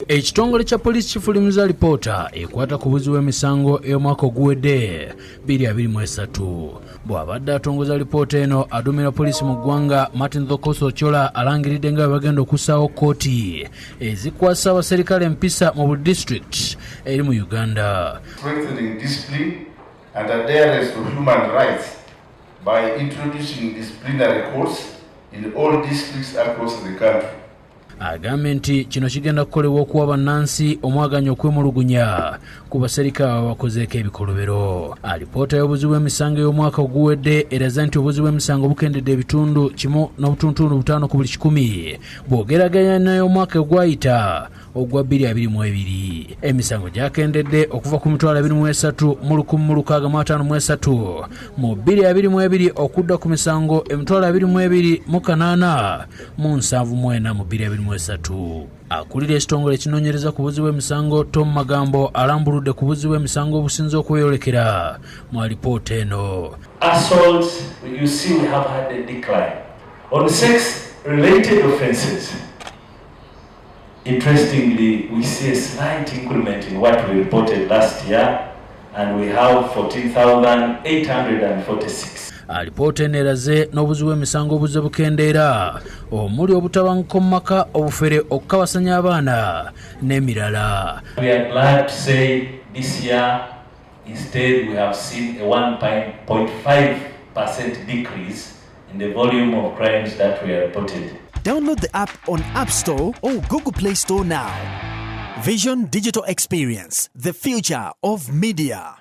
Ekitongole kya poliisi kifulumiza lipoota ekwata ku buzzi bw'emisango ey'omwaka oguwedde 2023. Bw'abadde atongoza lipoota eno, aduumira poliisi mu ggwanga Martin Thokoso Chola alangiridde nga bagenda okussaawo kkooti ezikwasa abaserikale empisa mu buli district eri mu Uganda. Strengthening discipline and adherence to human rights by introducing disciplinary courts in all districts across the country. Agambye nti kino kigenda kukolebwa okuwa bannansi omwaganya okwemulugunya ku baserikale abakozeeko ebikolobero. Alipoota y'obuzzi bw'emisango y'omwaka oguwedde eraza nti obuzzi bw'emisango bukendedde ebitundu 1.5 ku buli 100 bw'ogeraganya n'ey'omwaka ogwayita ogwa 2022. Emisango gyakendedde okuva ku 23,153 mu 2022 okudda ku misango 22,208 mu 74 mu 2023. Akulira ekitongole ekinoonyereza ku buzzi bw'emisango Tom Magambo alambuludde ku buzzi bw'emisango obusinze okweyolekera mu alipoota eno. Assaults, you see we have had a decline. On sex-related offences, interestingly, we see a slight increment in what we reported last year, and we have 14,846. Alipoota eno eraze n'obuzzi bw'emisango obuzze bukendeera omuli obutabanguko mu maka, obufere, okukabasanya abaana n'emirala. We are glad to say this year, instead, we have seen a 1.5% decrease in the volume of crimes that we are reported. Download the app on App Store or Google Play Store now. Vision Digital Experience, the future of media.